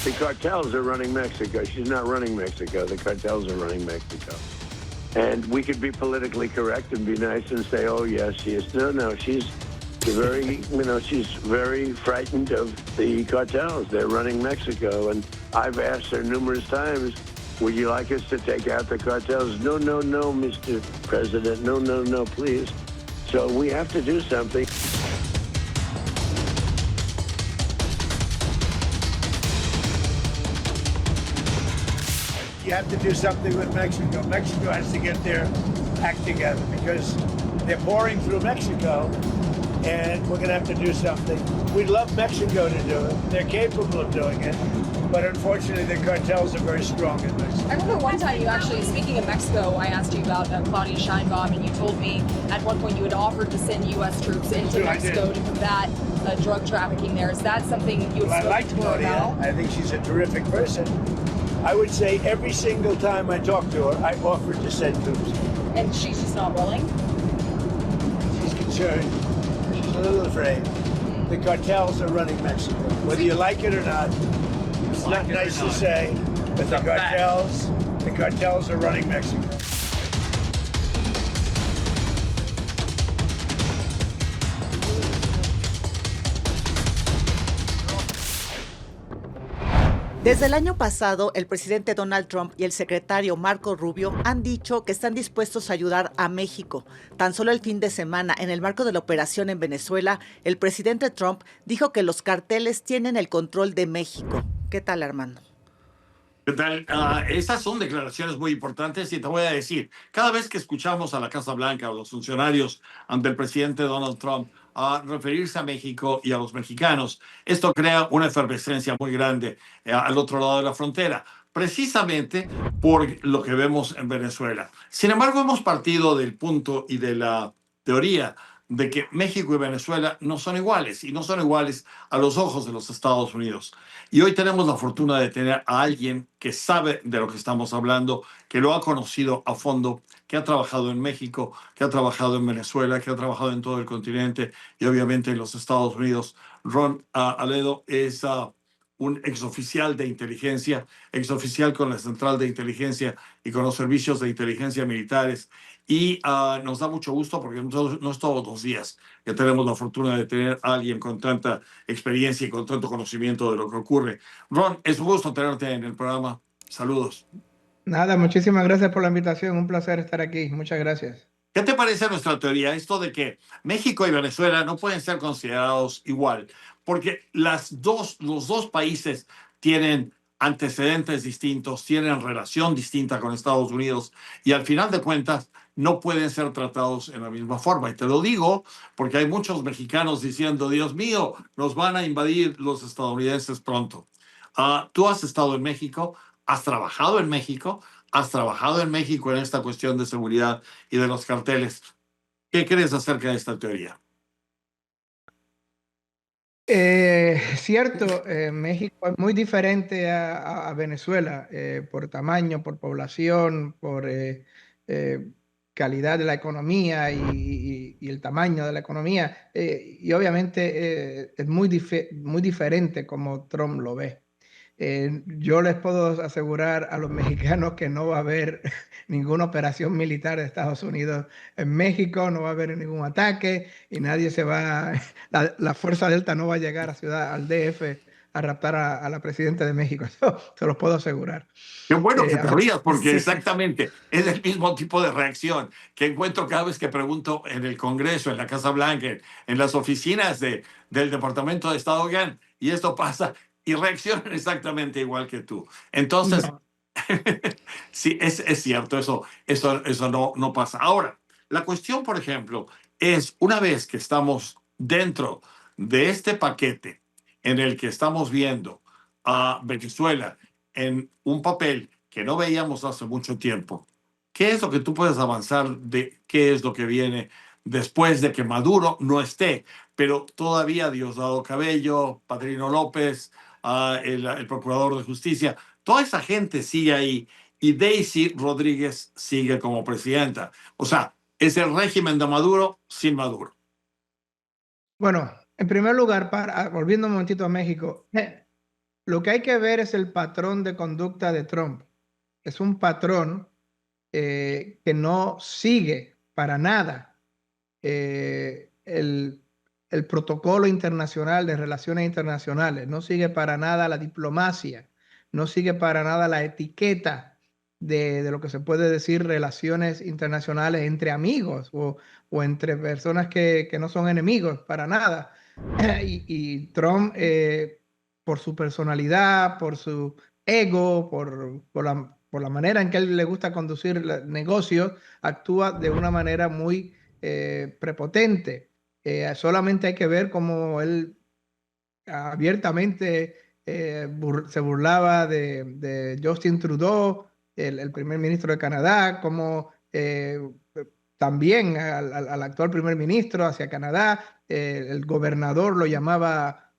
The cartels are running Mexico. She's not running Mexico. The cartels are running Mexico. And we could be politically correct and be nice and say, oh, yes, she is. No, she's very, she's very frightened of the cartels. They're running Mexico. And I've asked her numerous times, would you like us to take out the cartels? No, Mr. President. No, please. So we have to do something. You have to do something with Mexico. Mexico has to get their act together because they're pouring through Mexico, and we're going to have to do something. We'd love Mexico to do it. They're capable of doing it, but unfortunately the cartels are very strong in Mexico. I remember one time you actually, speaking of Mexico, I asked you about Claudia Sheinbaum, and you told me at one point you had offered to send U.S. troops into Mexico to combat drug trafficking there. Is that something you have I like spoken to her Claudia. about? I think she's a terrific person. I would say every single time I talk to her, I offered to send troops. And she's just not willing? She's concerned. She's a little afraid. The cartels are running Mexico. Whether you like it or not, it's not nice to say, but the cartels are running Mexico. Desde el año pasado, el presidente Donald Trump y el secretario Marco Rubio han dicho que están dispuestos a ayudar a México. Tan solo el fin de semana, en el marco de la operación en Venezuela, el presidente Trump dijo que los carteles tienen el control de México. ¿Qué tal, Armando? ¿Qué tal? Esas son declaraciones muy importantes y te voy a decir, cada vez que escuchamos a la Casa Blanca o los funcionarios ante el presidente Donald Trump a referirse a México y a los mexicanos, esto crea una efervescencia muy grande al otro lado de la frontera, precisamente por lo que vemos en Venezuela. Sin embargo, hemos partido del punto y de la teoría de que México y Venezuela no son iguales, y no son iguales a los ojos de los Estados Unidos. Y hoy tenemos la fortuna de tener a alguien que sabe de lo que estamos hablando, que lo ha conocido a fondo, que ha trabajado en México, que ha trabajado en Venezuela, que ha trabajado en todo el continente y obviamente en los Estados Unidos. Ron Aledo es un exoficial de inteligencia, exoficial con la Central de Inteligencia y con los servicios de inteligencia militares. Y nos da mucho gusto porque no es todos los días que tenemos la fortuna de tener a alguien con tanta experiencia y con tanto conocimiento de lo que ocurre. Ron, es un gusto tenerte en el programa. Saludos. Nada, muchísimas gracias por la invitación. Un placer estar aquí. Muchas gracias. ¿Qué te parece nuestra teoría? Esto de que México y Venezuela no pueden ser considerados igual, porque los dos países tienen antecedentes distintos, tienen relación distinta con Estados Unidos y al final de cuentas no pueden ser tratados en la misma forma. Y te lo digo porque hay muchos mexicanos diciendo, Dios mío, nos van a invadir los estadounidenses pronto. Tú has estado en México, has trabajado en México, en esta cuestión de seguridad y de los carteles. ¿Qué crees acerca de esta teoría? Cierto, México es muy diferente a Venezuela por tamaño, por población, por calidad de la economía y el tamaño de la economía. Y obviamente es muy diferente como Trump lo ve. Yo les puedo asegurar a los mexicanos que no va a haber ninguna operación militar de Estados Unidos en México, no va a haber ningún ataque y nadie se va, la Fuerza Delta no va a llegar al DF a raptar a la presidenta de México. Eso se los puedo asegurar. Qué bueno que te rías, porque exactamente es el mismo tipo de reacción que encuentro cada vez que pregunto en el Congreso, en la Casa Blanca, en las oficinas del Departamento de Estado, y esto pasa y reaccionan exactamente igual que tú. Entonces, no. Sí, es cierto, eso no pasa. Ahora, la cuestión, por ejemplo, es una vez que estamos dentro de este paquete en el que estamos viendo a Venezuela en un papel que no veíamos hace mucho tiempo, ¿qué es lo que tú puedes avanzar de qué es lo que viene después de que Maduro no esté? Pero todavía Diosdado Cabello, Padrino López, el procurador de justicia, toda esa gente sigue ahí y Daisy Rodríguez sigue como presidenta. O sea, es el régimen de Maduro sin Maduro. Bueno, en primer lugar, volviendo un momentito a México, Lo que hay que ver es el patrón de conducta de Trump. Es un patrón que no sigue para nada el protocolo internacional de relaciones internacionales, no sigue para nada la diplomacia, no sigue para nada la etiqueta de lo que se puede decir relaciones internacionales entre amigos o entre personas que no son enemigos, para nada. Y Trump, por su personalidad, por su ego, por la manera en que él le gusta conducir negocios, actúa de una manera muy prepotente. Solamente hay que ver cómo él abiertamente se burlaba de Justin Trudeau, el primer ministro de Canadá, como también al actual primer ministro hacia Canadá, el gobernador lo llamaba,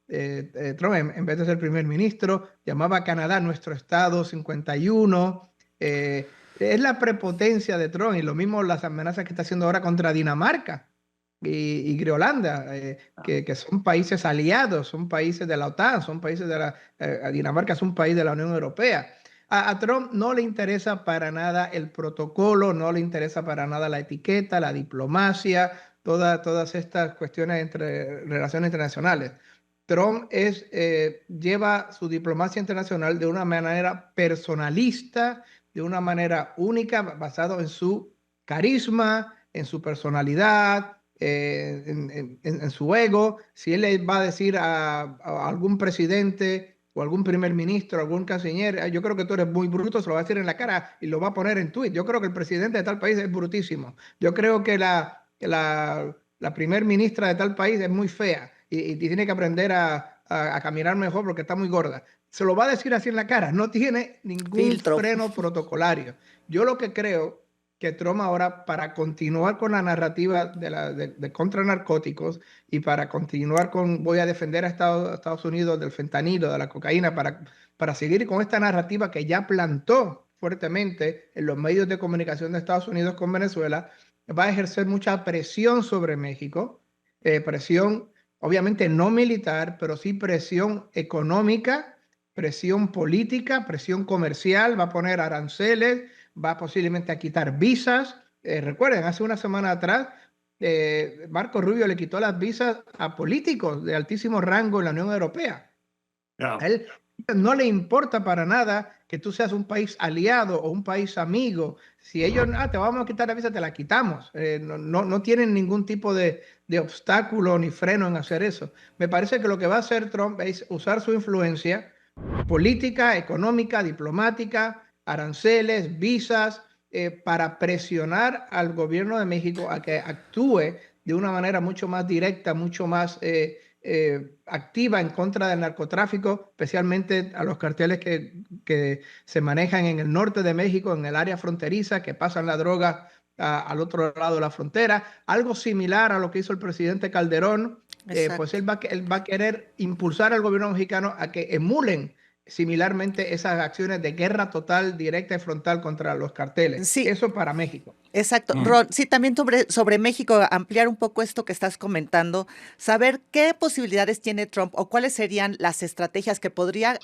Trump, en vez de ser primer ministro, llamaba a Canadá nuestro estado 51. Es la prepotencia de Trump y lo mismo las amenazas que está haciendo ahora contra Dinamarca y Groenlandia, que son países aliados, son países de la OTAN, son países de Dinamarca es un país de la Unión Europea. A Trump no le interesa para nada el protocolo, no le interesa para nada la etiqueta, la diplomacia, todas estas cuestiones entre relaciones internacionales. Trump lleva su diplomacia internacional de una manera personalista, de una manera única, basado en su carisma, en su personalidad, en su ego. Si él le va a decir a algún presidente o algún primer ministro, algún canciller, yo creo que tú eres muy bruto, se lo va a decir en la cara y lo va a poner en tweet. Yo creo que el presidente de tal país es brutísimo. Yo creo que la primer ministra de tal país es muy fea y tiene que aprender a caminar mejor porque está muy gorda. Se lo va a decir así en la cara, no tiene ningún Filtro. freno protocolario. Yo lo que creo que Trump ahora, para continuar con la narrativa de contra narcóticos y para continuar con voy a defender a Estados Unidos del fentanilo, de la cocaína, para seguir con esta narrativa que ya plantó fuertemente en los medios de comunicación de Estados Unidos con Venezuela, va a ejercer mucha presión sobre México, presión obviamente no militar, pero sí presión económica, presión política, presión comercial, va a poner aranceles, va posiblemente a quitar visas. Recuerden, hace una semana atrás, Marco Rubio le quitó las visas a políticos de altísimo rango en la Unión Europea. Yeah. A él no le importa para nada que tú seas un país aliado o un país amigo. Si ellos, te vamos a quitar la visa, te la quitamos. No tienen ningún tipo de obstáculo ni freno en hacer eso. Me parece que lo que va a hacer Trump es usar su influencia política, económica, diplomática, aranceles, visas, para presionar al gobierno de México a que actúe de una manera mucho más directa, mucho más activa en contra del narcotráfico, especialmente a los carteles que se manejan en el norte de México, en el área fronteriza, que pasan la droga al otro lado de la frontera. Algo similar a lo que hizo el presidente Calderón, pues él va a querer impulsar al gobierno mexicano a que emulen similarmente esas acciones de guerra total, directa y frontal contra los carteles. Sí. Eso para México. Exacto. Ron, sí, también sobre México, ampliar un poco esto que estás comentando, saber qué posibilidades tiene Trump o cuáles serían las estrategias que podría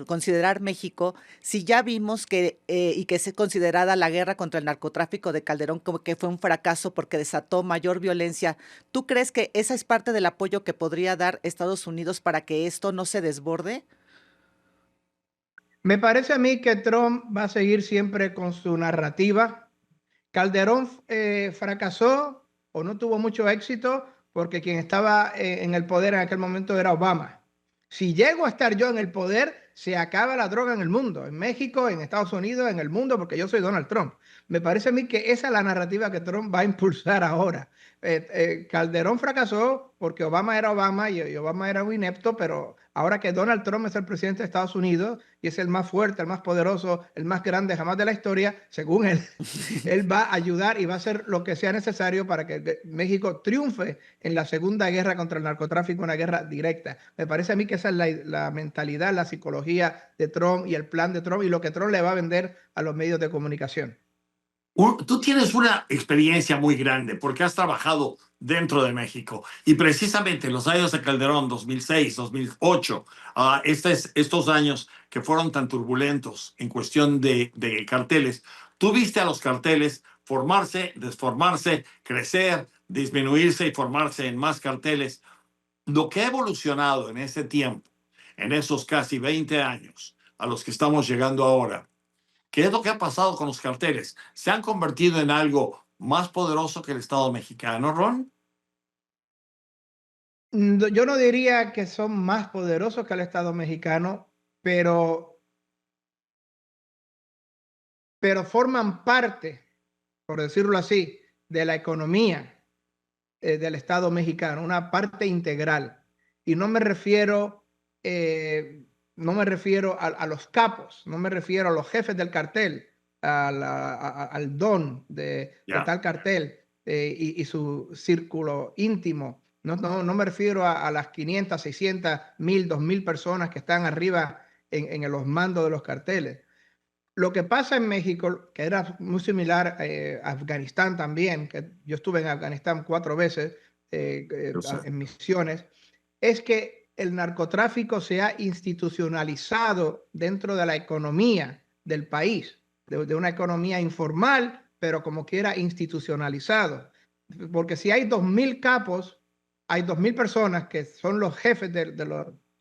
considerar México si ya vimos y que es considerada la guerra contra el narcotráfico de Calderón como que fue un fracaso porque desató mayor violencia. ¿Tú crees que esa es parte del apoyo que podría dar Estados Unidos para que esto no se desborde? Me parece a mí que Trump va a seguir siempre con su narrativa. Calderón fracasó o no tuvo mucho éxito porque quien estaba en el poder en aquel momento era Obama. Si llego a estar yo en el poder, se acaba la droga en el mundo, en México, en Estados Unidos, en el mundo, porque yo soy Donald Trump. Me parece a mí que esa es la narrativa que Trump va a impulsar ahora. Calderón fracasó porque Obama era Obama y Obama era un inepto, pero ahora que Donald Trump es el presidente de Estados Unidos y es el más fuerte, el más poderoso, el más grande jamás de la historia, según él, él va a ayudar y va a hacer lo que sea necesario para que México triunfe en la segunda guerra contra el narcotráfico, una guerra directa. Me parece a mí que esa es la mentalidad, la psicología de Trump y el plan de Trump y lo que Trump le va a vender a los medios de comunicación. Tú tienes una experiencia muy grande porque has trabajado dentro de México y precisamente en los años de Calderón, 2006, 2008, estos años que fueron tan turbulentos en cuestión de carteles, tú viste a los carteles formarse, desformarse, crecer, disminuirse y formarse en más carteles. Lo que ha evolucionado en ese tiempo, en esos casi 20 años a los que estamos llegando ahora, ¿qué es lo que ha pasado con los carteles? ¿Se han convertido en algo más poderoso que el Estado mexicano, Ron? Yo no diría que son más poderosos que el Estado mexicano, pero, pero forman parte, por decirlo así, de la economía del Estado mexicano, una parte integral. Y no me refiero a los capos, no me refiero a los jefes del cartel, al don de Ya. tal cartel y su círculo íntimo. No me refiero a las 500, 600, 1000, 2000 personas que están arriba en los mandos de los carteles. Lo que pasa en México, que era muy similar a Afganistán también, que yo estuve en Afganistán 4 veces Yo sé. en misiones, es que el narcotráfico se ha institucionalizado dentro de la economía del país, de una economía informal, pero como quiera institucionalizado. Porque si hay 2000 capos, hay 2000 personas que son los jefes de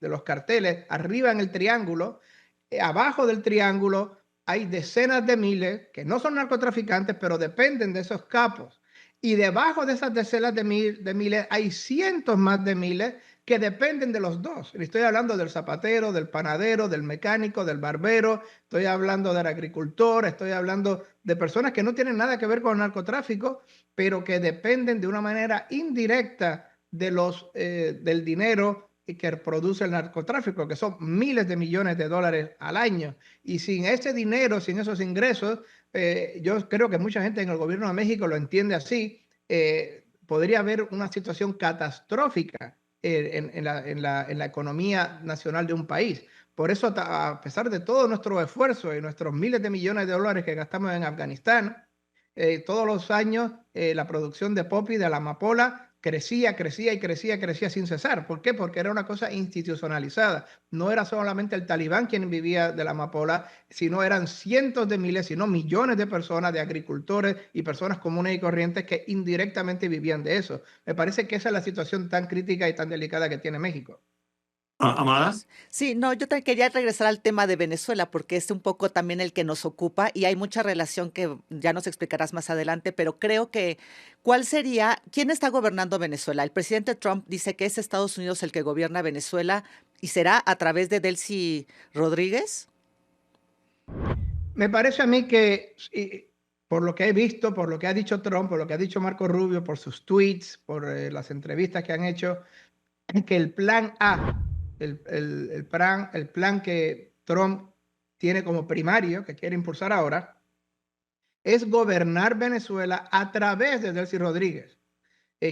los carteles, arriba en el triángulo, abajo del triángulo hay decenas de miles que no son narcotraficantes, pero dependen de esos capos. Y debajo de esas decenas de miles hay cientos más de miles que dependen de los dos. Estoy hablando del zapatero, del panadero, del mecánico, del barbero, estoy hablando del agricultor, estoy hablando de personas que no tienen nada que ver con el narcotráfico, pero que dependen de una manera indirecta del dinero que produce el narcotráfico, que son miles de millones de dólares al año. Y sin ese dinero, sin esos ingresos, yo creo que mucha gente en el gobierno de México lo entiende así, podría haber una situación catastrófica en la economía nacional de un país. Por eso, a pesar de todo nuestro esfuerzo y nuestros miles de millones de dólares que gastamos en Afganistán, todos los años la producción de popi, de la amapola, crecía sin cesar. ¿Por qué? Porque era una cosa institucionalizada. No era solamente el talibán quien vivía de la amapola, sino eran cientos de miles, sino millones de personas, de agricultores y personas comunes y corrientes que indirectamente vivían de eso. Me parece que esa es la situación tan crítica y tan delicada que tiene México. Amada. Sí, no, yo te quería regresar al tema de Venezuela porque es un poco también el que nos ocupa y hay mucha relación que ya nos explicarás más adelante, pero creo que ¿cuál sería, quién está gobernando Venezuela? El presidente Trump dice que es Estados Unidos el que gobierna Venezuela y será a través de Delcy Rodríguez. Me parece a mí que, por lo que he visto, por lo que ha dicho Trump, por lo que ha dicho Marco Rubio, por sus tweets, por las entrevistas que han hecho, que el plan A, el plan que Trump tiene como primario, que quiere impulsar ahora, es gobernar Venezuela a través de Delcy Rodríguez.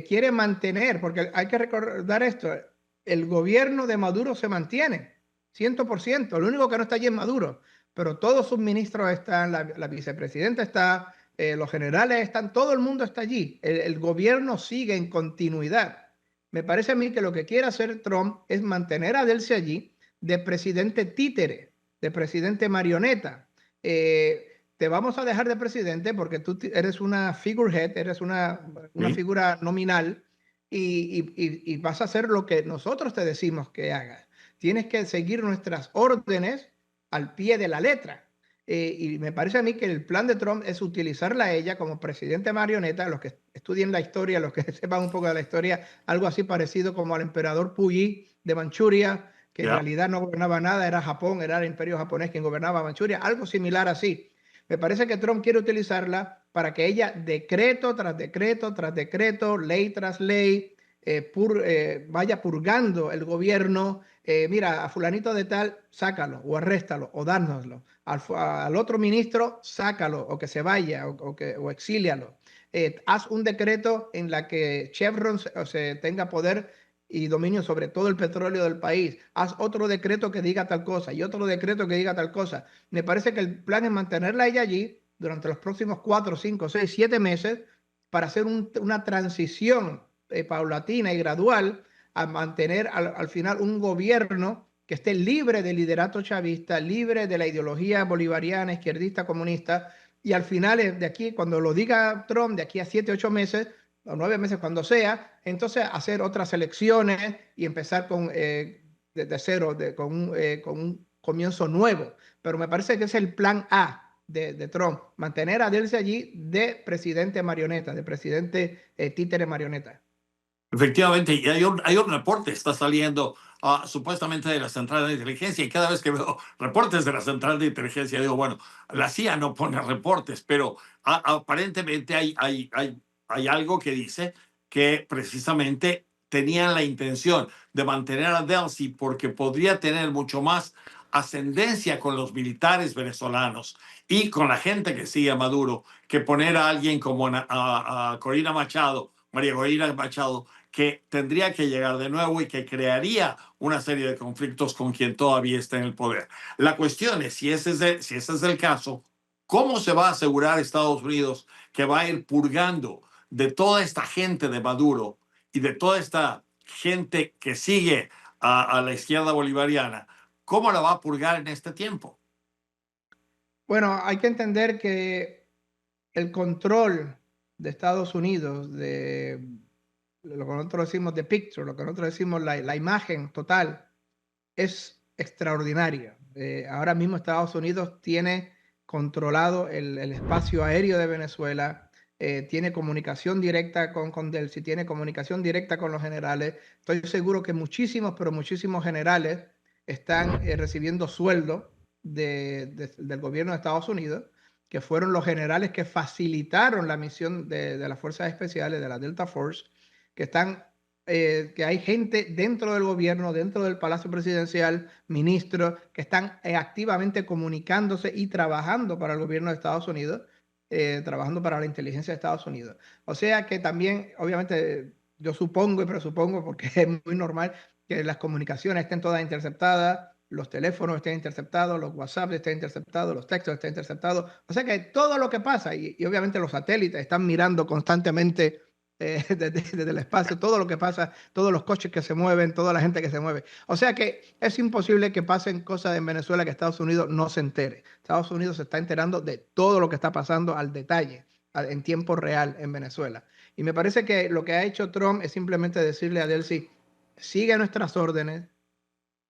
Quiere mantener, porque hay que recordar esto, el gobierno de Maduro se mantiene, 100%, lo único que no está allí es Maduro, pero todos sus ministros están, la vicepresidenta está, los generales están, todo el mundo está allí, el gobierno sigue en continuidad. Me parece a mí que lo que quiere hacer Trump es mantener a Delcy allí de presidente títere, de presidente marioneta. Te vamos a dejar de presidente porque tú eres una figurehead, eres una Sí. figura nominal y vas a hacer lo que nosotros te decimos que hagas. Tienes que seguir nuestras órdenes al pie de la letra. Y me parece a mí que el plan de Trump es utilizarla a ella como presidente marioneta. Los que estudien la historia, los que sepan un poco de la historia, algo así parecido como al emperador Puyi de Manchuria, que en Ya. realidad no gobernaba nada, era Japón, era el imperio japonés quien gobernaba Manchuria, algo similar así. Me parece que Trump quiere utilizarla para que ella, decreto tras decreto tras decreto, ley tras ley, vaya purgando el gobierno. Mira, a fulanito de tal, sácalo o arréstalo o dárnoslo. Al otro ministro, sácalo o que se vaya o exílialo. Haz un decreto en la que Chevron se tenga poder y dominio sobre todo el petróleo del país. Haz otro decreto que diga tal cosa y otro decreto que diga tal cosa. Me parece que el plan es mantenerla ella allí durante los próximos 4, 5, 6, 7 meses para hacer una transición paulatina y gradual a mantener al final un gobierno que esté libre del liderato chavista, libre de la ideología bolivariana, izquierdista, comunista, y al final de aquí, cuando lo diga Trump, de aquí a 7, 8 meses, o 9 meses, cuando sea, entonces hacer otras elecciones y empezar de cero, con un comienzo nuevo. Pero me parece que es el plan A de Trump, mantener a Delcy allí de presidente marioneta, de presidente títere marioneta. Efectivamente, y hay un reporte, está saliendo supuestamente de la Central de Inteligencia, y cada vez que veo reportes de la Central de Inteligencia digo, bueno, la CIA no pone reportes, pero aparentemente hay algo que dice que precisamente tenían la intención de mantener a Delcy porque podría tener mucho más ascendencia con los militares venezolanos y con la gente que sigue a Maduro que poner a alguien como a Corina Machado, María Corina Machado, que tendría que llegar de nuevo y que crearía una serie de conflictos con quien todavía está en el poder. La cuestión es, si ese es el caso, ¿cómo se va a asegurar Estados Unidos que va a ir purgando de toda esta gente de Maduro y de toda esta gente que sigue a la izquierda bolivariana? ¿Cómo la va a purgar en este tiempo? Bueno, hay que entender que el control de Estados Unidos, de lo que nosotros decimos de picture, lo que nosotros decimos la imagen total, es extraordinaria. Ahora mismo Estados Unidos tiene controlado el espacio aéreo de Venezuela, tiene comunicación directa con Delcy, tiene comunicación directa con los generales. Estoy seguro que muchísimos, pero muchísimos generales están recibiendo sueldo del gobierno de Estados Unidos, que fueron los generales que facilitaron la misión de las fuerzas especiales, de la Delta Force, que hay gente dentro del gobierno, dentro del Palacio Presidencial, ministros que están activamente comunicándose y trabajando para el gobierno de Estados Unidos, trabajando para la inteligencia de Estados Unidos. O sea que también, obviamente, yo supongo y presupongo, porque es muy normal, que las comunicaciones estén todas interceptadas, los teléfonos estén interceptados, los WhatsApp estén interceptados, los textos estén interceptados. O sea que todo lo que pasa, y obviamente los satélites están mirando constantemente desde el espacio, todo lo que pasa, todos los coches que se mueven, toda la gente que se mueve. O sea que es imposible que pasen cosas en Venezuela que Estados Unidos no se entere. Estados Unidos se está enterando de todo lo que está pasando al detalle, en tiempo real en Venezuela. Y me parece que lo que ha hecho Trump es simplemente decirle a Delcy, sigue nuestras órdenes,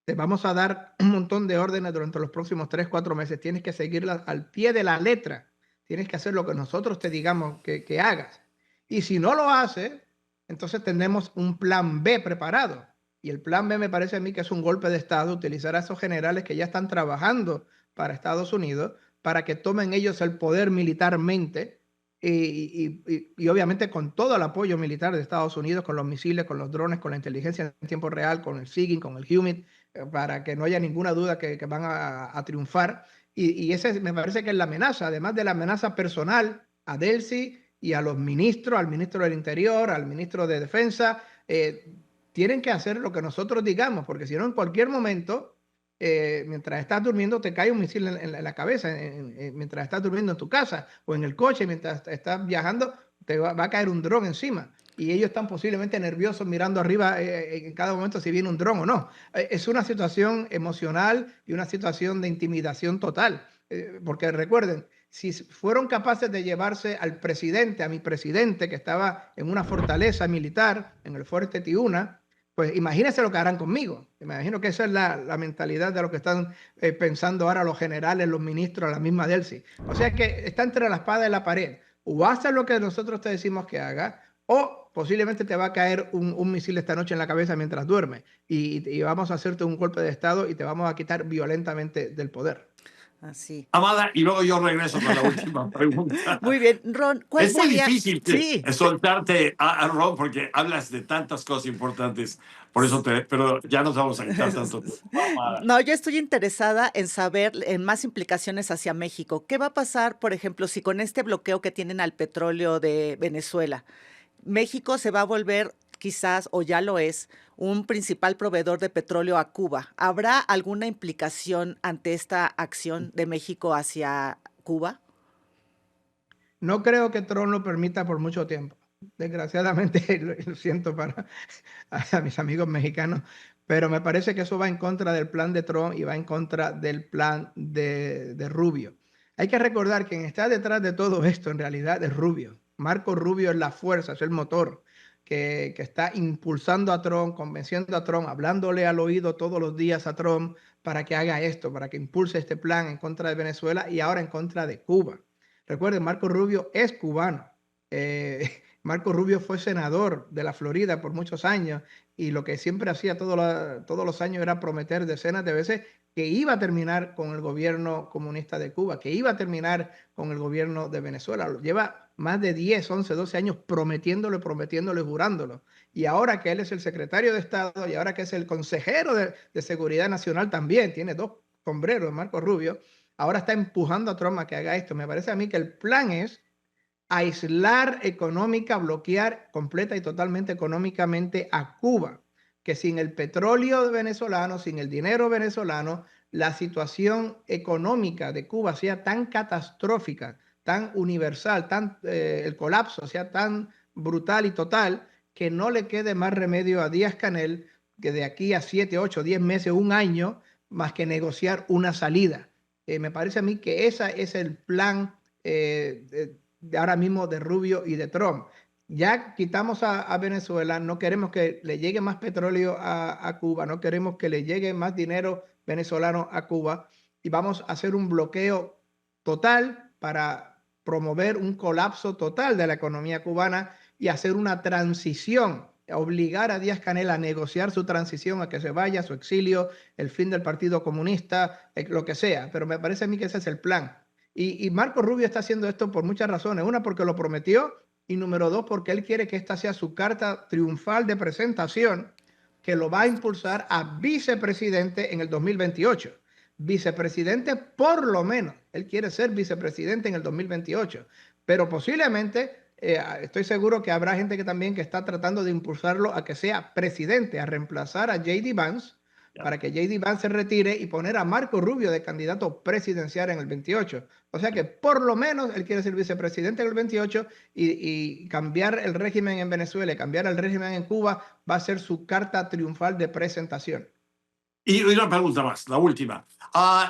te vamos a dar un montón de órdenes durante los próximos 3, 4 meses, tienes que seguirlas al pie de la letra, tienes que hacer lo que nosotros te digamos que hagas. Y si no lo hace, entonces tenemos un plan B preparado. Y el plan B me parece a mí que es un golpe de Estado, utilizar a esos generales que ya están trabajando para Estados Unidos, para que tomen ellos el poder militarmente y obviamente con todo el apoyo militar de Estados Unidos, con los misiles, con los drones, con la inteligencia en tiempo real, con el SIGINT, con el HUMINT, para que no haya ninguna duda que van a triunfar. Y ese me parece que es la amenaza, además de la amenaza personal a Delcy y a los ministros, al ministro del Interior, al ministro de Defensa, tienen que hacer lo que nosotros digamos, porque si no, en cualquier momento, mientras estás durmiendo, te cae un misil en la cabeza, mientras estás durmiendo en tu casa o en el coche, mientras estás viajando, te va a caer un dron encima. Y ellos están posiblemente nerviosos mirando arriba en cada momento si viene un dron o no. Es una situación emocional y una situación de intimidación total. Porque recuerden, si fueron capaces de llevarse al presidente, a mi presidente, que estaba en una fortaleza militar, en el fuerte Tiuna, pues imagínense lo que harán conmigo. Me imagino que esa es la mentalidad de lo que están pensando ahora los generales, los ministros, la misma Delcy. O sea que está entre la espada y la pared. O haces lo que nosotros te decimos que haga, o posiblemente te va a caer un misil esta noche en la cabeza mientras duermes y vamos a hacerte un golpe de Estado y te vamos a quitar violentamente del poder. Así. Amada, y luego yo regreso con la última pregunta. Muy bien, Ron, ¿cuál Es muy sería? difícil Sí. soltarte a Ron porque hablas de tantas cosas importantes. Por eso pero ya nos vamos a quitar tanto tiempo. Amada. No, yo estoy interesada en saber en más implicaciones hacia México. ¿Qué va a pasar, por ejemplo, si con este bloqueo que tienen al petróleo de Venezuela, México se va a volver quizás, o ya lo es, un principal proveedor de petróleo a Cuba? ¿Habrá alguna implicación ante esta acción de México hacia Cuba? No creo que Trump lo permita por mucho tiempo. Desgraciadamente, lo siento para a mis amigos mexicanos, pero me parece que eso va en contra del plan de Trump y va en contra del plan de Rubio. Hay que recordar que quien está detrás de todo esto en realidad es Rubio. Marco Rubio es la fuerza, es el motor que está impulsando a Trump, convenciendo a Trump, hablándole al oído todos los días a Trump para que haga esto, para que impulse este plan en contra de Venezuela y ahora en contra de Cuba. Recuerden, Marco Rubio es cubano. Marco Rubio fue senador de la Florida por muchos años y lo que siempre hacía todos los años era prometer decenas de veces que iba a terminar con el gobierno comunista de Cuba, que iba a terminar con el gobierno de Venezuela. Lleva más de 10, 11, 12 años prometiéndolo, jurándolo. Y ahora que él es el secretario de Estado y ahora que es el consejero de Seguridad Nacional también, tiene dos sombreros, Marco Rubio, ahora está empujando a Trump a que haga esto. Me parece a mí que el plan es aislar económica, bloquear completa y totalmente económicamente a Cuba, que sin el petróleo venezolano, sin el dinero venezolano, la situación económica de Cuba sea tan catastrófica, tan universal, el colapso sea tan brutal y total, que no le quede más remedio a Díaz-Canel que de aquí a 7, 8, 10 meses, un año, más que negociar una salida. Me parece a mí que ese es el plan de ahora mismo de Rubio y de Trump. Ya quitamos a Venezuela, no queremos que le llegue más petróleo a Cuba, no queremos que le llegue más dinero venezolano a Cuba y vamos a hacer un bloqueo total para promover un colapso total de la economía cubana y hacer una transición, obligar a Díaz-Canel a negociar su transición, a que se vaya, su exilio, el fin del Partido Comunista, lo que sea. Pero me parece a mí que ese es el plan. Y Marco Rubio está haciendo esto por muchas razones. Una, porque lo prometió, y número dos, porque él quiere que esta sea su carta triunfal de presentación que lo va a impulsar a vicepresidente en el 2028. Vicepresidente por lo menos. Él quiere ser vicepresidente en el 2028. Pero posiblemente, estoy seguro que habrá gente que también que está tratando de impulsarlo a que sea presidente, a reemplazar a J.D. Vance, para que J.D. Vance se retire y poner a Marco Rubio de candidato presidencial en el 28. O sea que por lo menos él quiere ser vicepresidente en el 28 y cambiar el régimen en Venezuela y cambiar el régimen en Cuba va a ser su carta triunfal de presentación. Y una pregunta más, la última.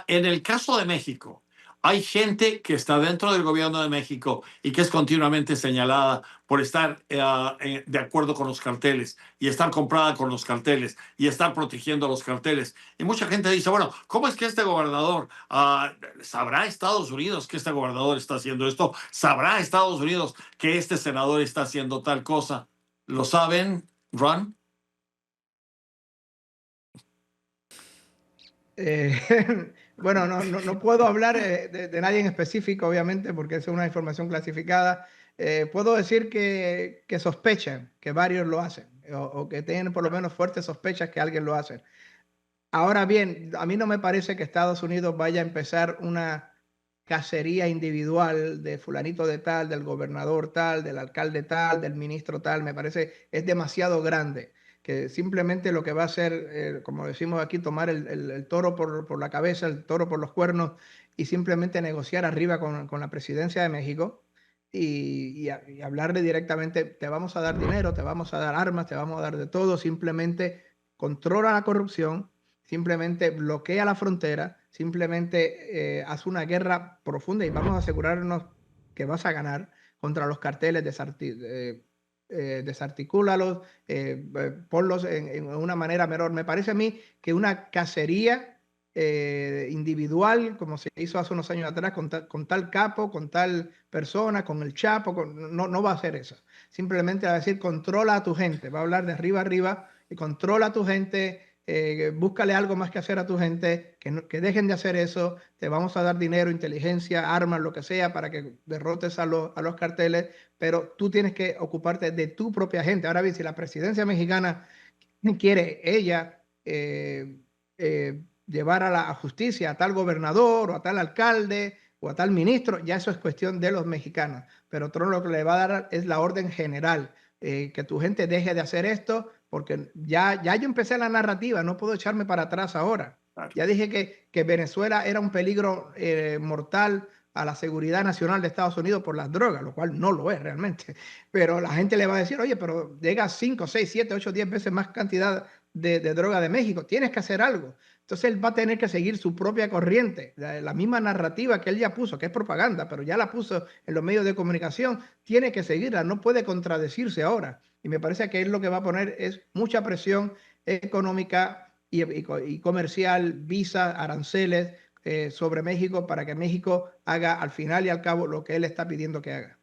En el caso de México, hay gente que está dentro del gobierno de México y que es continuamente señalada por estar de acuerdo con los carteles y estar comprada con los carteles y estar protegiendo los carteles. Y mucha gente dice, bueno, ¿cómo es que este gobernador, sabrá Estados Unidos que este gobernador está haciendo esto? ¿Sabrá Estados Unidos que este senador está haciendo tal cosa? ¿Lo saben, Ron? Bueno, no puedo hablar de nadie en específico, obviamente, porque es una información clasificada. Puedo decir que sospechan que varios lo hacen o que tienen por lo menos fuertes sospechas que alguien lo hace. Ahora bien, a mí no me parece que Estados Unidos vaya a empezar una cacería individual de fulanito de tal, del gobernador tal, del alcalde tal, del ministro tal. Me parece es demasiado grande, que simplemente lo que va a hacer, como decimos aquí, tomar el toro por la cabeza, el toro por los cuernos y simplemente negociar arriba con la presidencia de México y hablarle directamente, te vamos a dar dinero, te vamos a dar armas, te vamos a dar de todo, simplemente controla la corrupción, simplemente bloquea la frontera, simplemente haz una guerra profunda y vamos a asegurarnos que vas a ganar contra los carteles, desarticúlalos, ponlos en una manera menor. Me parece a mí que una cacería individual, como se hizo hace unos años atrás, con tal capo, con tal persona, con el Chapo, no va a hacer eso. Simplemente va a decir, controla a tu gente, va a hablar de arriba a arriba y controla a tu gente. Búscale algo más que hacer a tu gente, que dejen de hacer eso, te vamos a dar dinero, inteligencia, armas, lo que sea, para que derrotes a los carteles, pero tú tienes que ocuparte de tu propia gente. Ahora bien, si la presidencia mexicana quiere ella llevar a la justicia a tal gobernador o a tal alcalde o a tal ministro, ya eso es cuestión de los mexicanos, pero Trump lo que le va a dar es la orden general, que tu gente deje de hacer esto, porque ya yo empecé la narrativa, no puedo echarme para atrás ahora. Claro. Ya dije que Venezuela era un peligro mortal a la seguridad nacional de Estados Unidos por las drogas, lo cual no lo es realmente. Pero la gente le va a decir, oye, pero llega 5, 6, 7, 8, 10 veces más cantidad de droga de México, tienes que hacer algo. Entonces él va a tener que seguir su propia corriente, la misma narrativa que él ya puso, que es propaganda, pero ya la puso en los medios de comunicación, tiene que seguirla, no puede contradecirse ahora. Y me parece que él lo que va a poner es mucha presión económica y comercial, visas, aranceles sobre México para que México haga al final y al cabo lo que él está pidiendo que haga.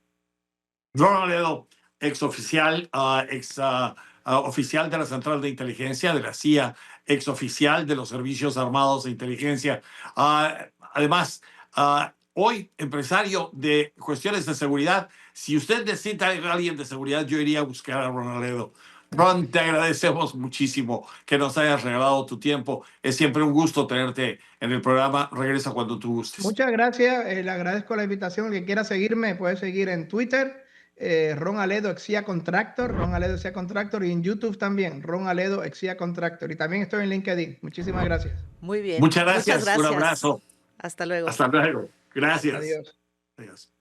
Ron Aledo, ex oficial, oficial de la Central de Inteligencia de la CIA, ex oficial de los Servicios Armados de Inteligencia. Además, hoy empresario de cuestiones de seguridad. Si usted necesita a alguien de seguridad, yo iría a buscar a Ron Aledo. Ron, te agradecemos muchísimo que nos hayas regalado tu tiempo. Es siempre un gusto tenerte en el programa. Regresa cuando tú gustes. Muchas gracias. Le agradezco la invitación. El que quiera seguirme puede seguir en Twitter. Ron Aledo Exia Contractor, Ron Aledo Exia Contractor, y en YouTube también, Ron Aledo Exia Contractor. Y también estoy en LinkedIn. Muchísimas gracias. Muy bien. Muchas gracias. Un abrazo. Hasta luego. Hasta luego. Gracias. Adiós. Adiós.